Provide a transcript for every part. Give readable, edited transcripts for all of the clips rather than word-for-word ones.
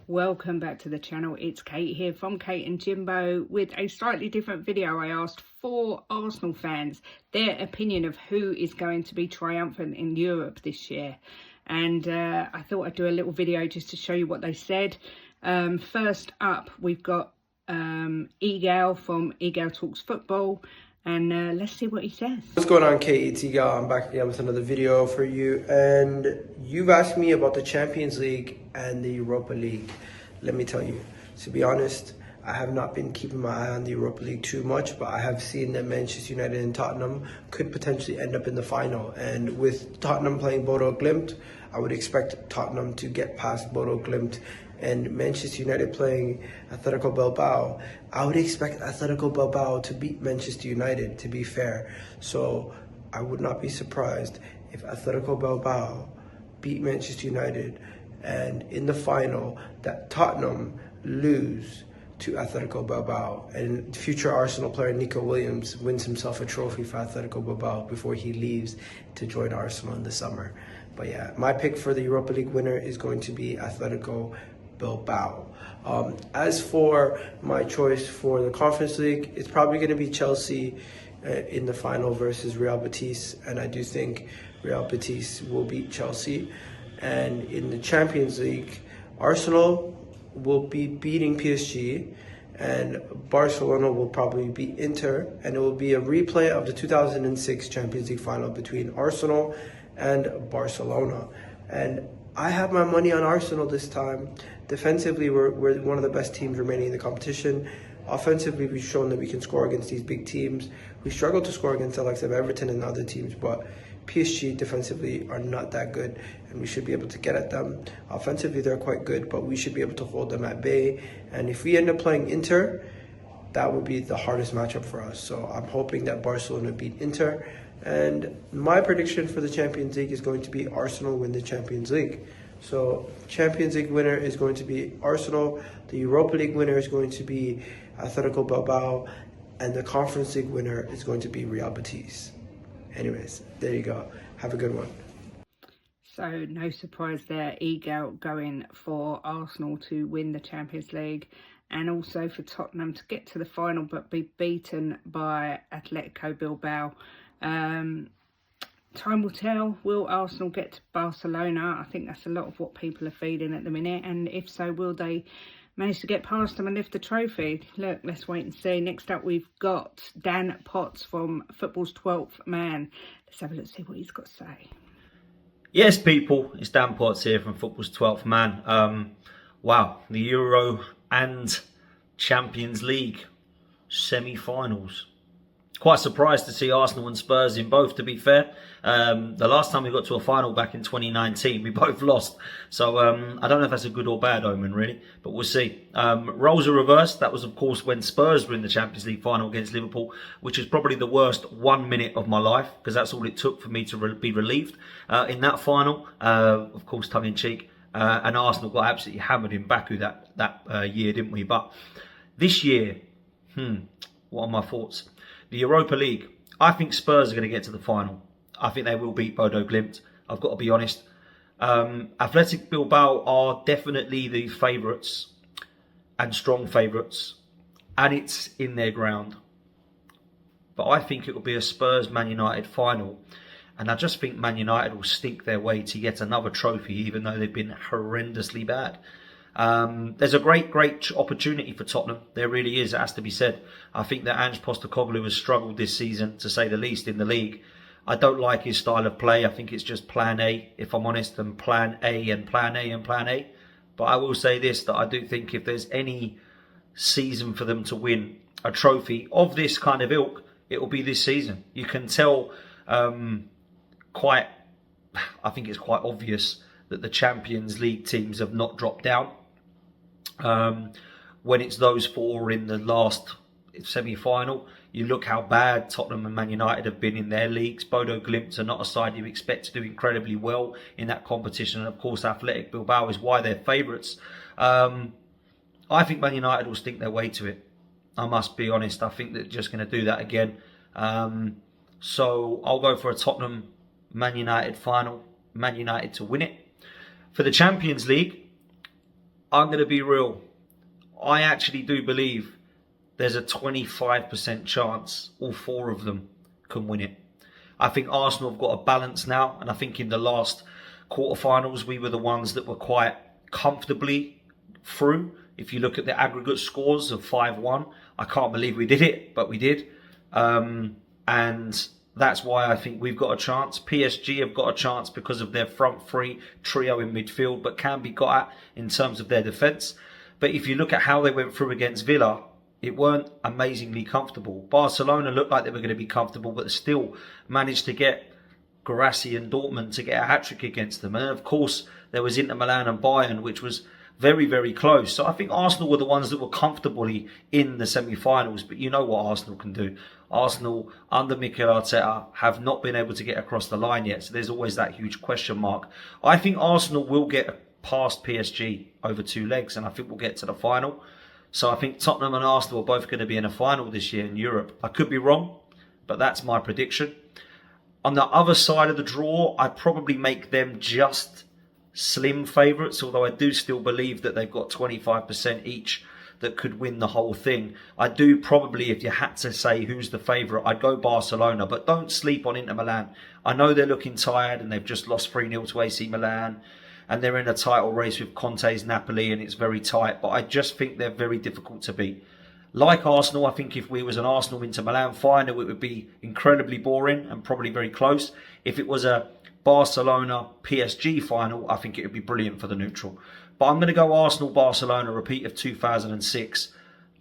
welcome back to the channel. It's Kate here from Kate and Jimbo with a slightly different video. I asked 4 Arsenal fans their opinion of who is going to be triumphant in Europe this year, and I thought I'd do a little video just to show you what they said. First up, we've got Egal from Egal Talks Football, and let's see what he says. What's going on, Kate? It's Egal. I'm back again with another video for you, and you've asked me about the Champions League and the Europa League. Let me tell you, to be honest, I have not been keeping my eye on the Europa League too much, but I have seen that Manchester United and Tottenham could potentially end up in the final. And with Tottenham playing Bodo Glimt, I would expect Tottenham to get past Bodo Glimt. And Manchester United playing Atletico Bilbao, I would expect Atletico Bilbao to beat Manchester United, to be fair. So I would not be surprised if Atletico Bilbao beat Manchester United, and in the final that Tottenham lose to Atletico Bilbao, and future Arsenal player Nico Williams wins himself a trophy for Atletico Bilbao before he leaves to join Arsenal in the summer. But yeah, my pick for the Europa League winner is going to be Atletico Bilbao. As for my choice for the Conference League, it's probably going to be Chelsea in the final versus Real Betis, and I do think Real Betis will beat Chelsea. And in the Champions League, Arsenal will be beating PSG, and Barcelona will probably beat Inter, and it will be a replay of the 2006 Champions League final between Arsenal and Barcelona. And I have my money on Arsenal this time. Defensively, we're one of the best teams remaining in the competition. Offensively, we've shown that we can score against these big teams. We struggle to score against the likes of Everton and other teams, but PSG defensively are not that good, and we should be able to get at them. Offensively, they're quite good, but we should be able to hold them at bay. And if we end up playing Inter, that would be the hardest matchup for us. So I'm hoping that Barcelona beat Inter. And my prediction for the Champions League is going to be Arsenal win the Champions League. So Champions League winner is going to be Arsenal. The Europa League winner is going to be Atletico Bilbao. And the Conference League winner is going to be Real Betis. Anyways, there you go. Have a good one. So no surprise there, Egal going for Arsenal to win the Champions League, and also for Tottenham to get to the final but be beaten by Atletico Bilbao. Time will tell. Will Arsenal get to Barcelona? I think that's a lot of what people are feeling at the minute, and if so, will they manage to get past them and lift the trophy? Look, let's wait and see. Next up, we've got Dan Potts from Football's 12th Man. Let's have a look, see what he's got to say. Yes, people, it's Dan Potts here from Football's 12th Man. Wow, the Euro and Champions League semi-finals. Quite surprised to see Arsenal and Spurs in both, to be fair. The last time we got to a final back in 2019, we both lost. So I don't know if that's a good or bad omen, really, but we'll see. Roles are reversed. That was, of course, when Spurs were in the Champions League final against Liverpool, which is probably the worst 1 minute of my life, because that's all it took for me to be relieved in that final. Of course, tongue-in-cheek. And Arsenal got absolutely hammered in Baku that year, didn't we? But this year, what are my thoughts? The Europa League, I think Spurs are going to get to the final. I think they will beat Bodo Glimt. I've got to be honest. Athletic Bilbao are definitely the favourites, and strong favourites, and it's in their ground. But I think it will be a Spurs-Man United final, and I just think Man United will stink their way to yet another trophy, even though they've been horrendously bad. There's a great opportunity for Tottenham. There really is, it has to be said. I think that Ange Postecoglou has struggled this season, to say the least, in the league. I don't like his style of play. I think it's just plan A, if I'm honest, and plan A and plan A and plan A. But I will say this, that I do think if there's any season for them to win a trophy of this kind of ilk, it will be this season. You can tell I think it's quite obvious that the Champions League teams have not dropped down. When it's those 4 in the last semi-final, you look how bad Tottenham and Man United have been in their leagues. Bodo Glimt are not a side you expect to do incredibly well in that competition, and of course Athletic Bilbao is why they're favourites. I think Man United will stink their way to it. I must be honest. I think they're just going to do that again. So I'll go for a Tottenham Man United final. Man United to win it. For the Champions League, I'm going to be real. I actually do believe there's a 25% chance all four of them can win it. I think Arsenal have got a balance now, and I think in the last quarterfinals we were the ones that were quite comfortably through. If you look at the aggregate scores of 5-1, I can't believe we did it, but we did. And that's why I think we've got a chance. PSG have got a chance because of their front three trio in midfield, but can be got at in terms of their defence. But if you look at how they went through against Villa, it weren't amazingly comfortable. Barcelona looked like they were going to be comfortable, but still managed to get Guirassy and Dortmund to get a hat-trick against them. And of course, there was Inter Milan and Bayern, which was very, very close. So I think Arsenal were the ones that were comfortably in the semi-finals. But you know what Arsenal can do. Arsenal, under Mikel Arteta, have not been able to get across the line yet. So there's always that huge question mark. I think Arsenal will get past PSG over two legs, and I think we'll get to the final. So I think Tottenham and Arsenal are both going to be in a final this year in Europe. I could be wrong, but that's my prediction. On the other side of the draw, I'd probably make them just slim favourites, although I do still believe that they've got 25% each that could win the whole thing. I do probably, if you had to say who's the favourite, I'd go Barcelona, but don't sleep on Inter Milan. I know they're looking tired and they've just lost 3-0 to AC Milan, and they're in a title race with Conte's Napoli and it's very tight, but I just think they're very difficult to beat. Like Arsenal, I think if we was an Arsenal Inter Milan final, it would be incredibly boring and probably very close. If it was a Barcelona PSG final, I think it would be brilliant for the neutral. But I'm going to go Arsenal-Barcelona, repeat of 2006.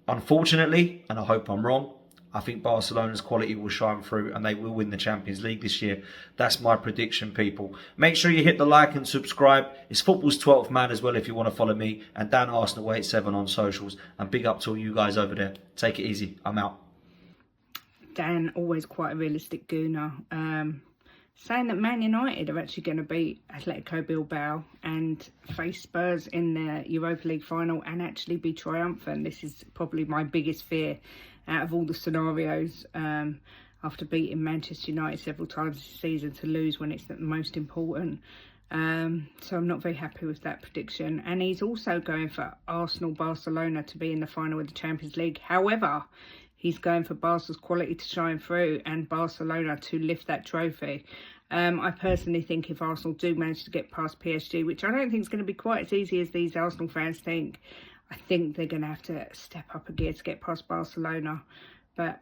Unfortunately, and I hope I'm wrong, I think Barcelona's quality will shine through and they will win the Champions League this year. That's my prediction, people. Make sure you hit the like and subscribe. It's Football's 12th Man as well if you want to follow me. And Dan Arsenal87 on socials. And big up to all you guys over there. Take it easy. I'm out. Dan, always quite a realistic gooner. Saying that Man United are actually going to beat Atletico Bilbao and face Spurs in the Europa League final and actually be triumphant. This is probably my biggest fear out of all the scenarios, after beating Manchester United several times this season, to lose when it's the most important. So I'm not very happy with that prediction. And he's also going for Arsenal-Barcelona to be in the final of the Champions League. However, he's going for Barca's quality to shine through and Barcelona to lift that trophy. I personally think if Arsenal do manage to get past PSG, which I don't think is going to be quite as easy as these Arsenal fans think, I think they're going to have to step up a gear to get past Barcelona. But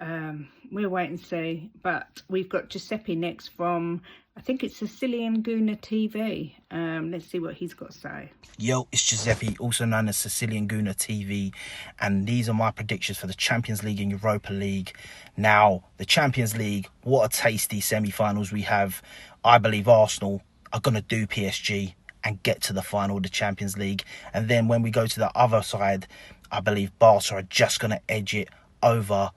we'll wait and see. But we've got Giuseppe next from, I think it's Sicilian Gooner TV. Let's see what he's got to say. Yo, it's Giuseppe, also known as Sicilian Gooner TV. And these are my predictions for the Champions League and Europa League. Now, the Champions League, what a tasty semi-finals we have. I believe Arsenal are going to do PSG and get to the final of the Champions League. And then when we go to the other side, I believe Barca are just going to edge it over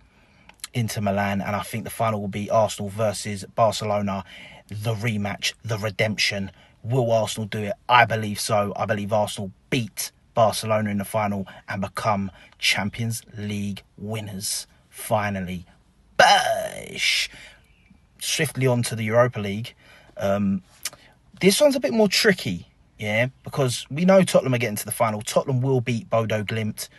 Inter Milan, and I think the final will be Arsenal versus Barcelona, the rematch, the redemption. Will Arsenal do it? I believe so. I believe Arsenal beat Barcelona in the final and become Champions League winners finally. Bash! Swiftly on to the Europa League. This one's a bit more tricky, yeah, because we know Tottenham are getting to the final. Tottenham will beat Bodo Glimt,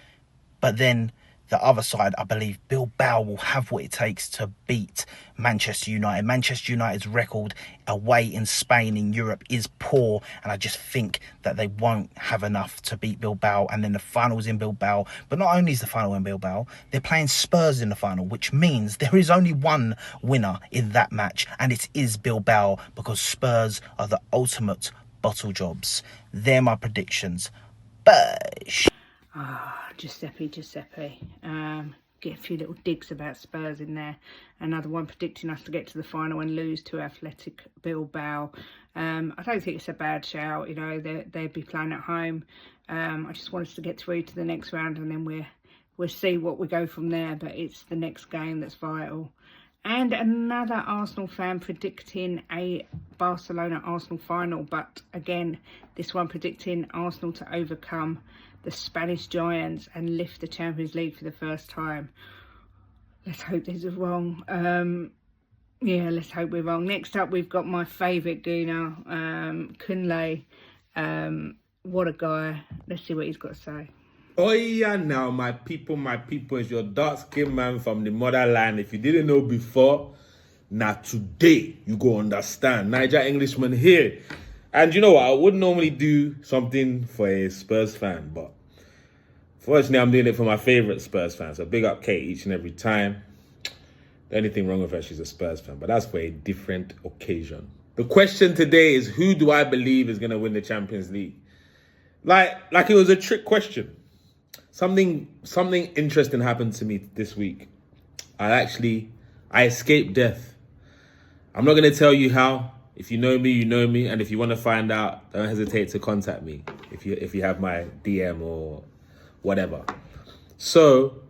but then the other side, I believe Bilbao will have what it takes to beat Manchester United. Manchester United's record away in Spain, in Europe, is poor. And I just think that they won't have enough to beat Bilbao. And then the final's in Bilbao. But not only is the final in Bilbao, they're playing Spurs in the final, which means there is only one winner in that match. And it is Bilbao, because Spurs are the ultimate bottle jobs. They're my predictions. Bash! Giuseppe. Get a few little digs about Spurs in there. Another one predicting us to get to the final and lose to Athletic Bilbao. I don't think it's a bad shout. You know, they'd be playing at home. I just want us to get through to the next round, and then we'll see what we go from there. But it's the next game that's vital. And another Arsenal fan predicting a Barcelona-Arsenal final. But again, this one predicting Arsenal to overcome the Spanish giants and lift the Champions League for the first time. Let's hope this is wrong. Yeah, let's hope we're wrong. Next up, we've got my favourite gooner, Kunle. what a guy. Let's see what he's got to say. Oh yeah, now my people, it's your dark-skinned man from the motherland. If you didn't know before, now today you go understand. Niger Englishman here. And you know what, I wouldn't normally do something for a Spurs fan, but fortunately I'm doing it for my favourite Spurs fan. So big up Kate each and every time. The only thing wrong with her, she's a Spurs fan, but that's for a different occasion. The question today is, who do I believe is going to win the Champions League? Like it was a trick question. Something interesting happened to me this week. I escaped death. I'm not going to tell you how. If you know me, you know me. And if you want to find out, don't hesitate to contact me if you have my DM or whatever. So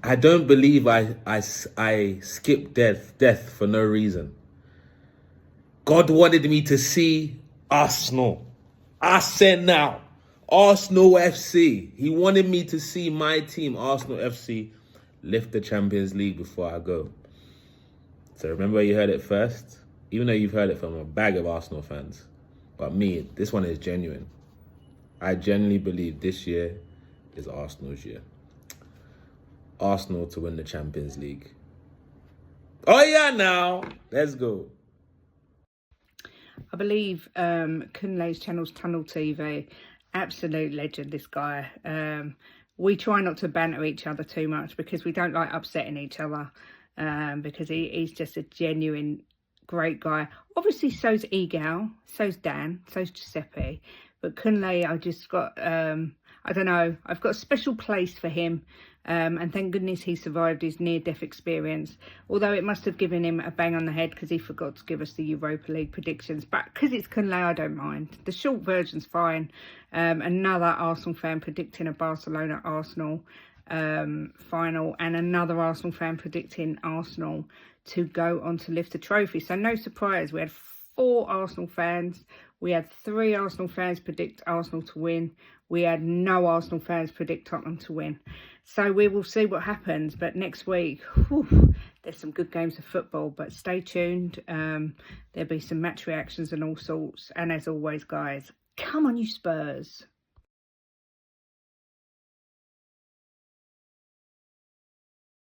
I don't believe I skipped death for no reason. God wanted me to see Arsenal. Arsenal FC. He wanted me to see my team, Arsenal FC, lift the Champions League before I go. So remember, you heard it first, even though you've heard it from a bag of Arsenal fans. But me, this one is genuine. I genuinely believe this year is Arsenal's year. Arsenal to win the Champions League. Oh yeah, now let's go. I believe Kunle's channel's Tunnel TV. Absolute legend, this guy. We try not to banter each other too much because we don't like upsetting each other. Because he's just a genuine great guy. Obviously, so's Egal, so's Dan, so's Giuseppe. But Kunle, I just got, I don't know, I've got a special place for him. And thank goodness he survived his near-death experience. Although it must have given him a bang on the head because he forgot to give us the Europa League predictions. But because it's Kunle, I don't mind. The short version's fine. Another Arsenal fan predicting a Barcelona-Arsenal final. And another Arsenal fan predicting Arsenal to go on to lift the trophy. So no surprise, we had 4 Arsenal fans. We had 3 Arsenal fans predict Arsenal to win. We had no Arsenal fans predict Tottenham to win. So we will see what happens. But next week, there's some good games of football. But stay tuned. There'll be some match reactions and all sorts. And as always, guys, come on, you Spurs.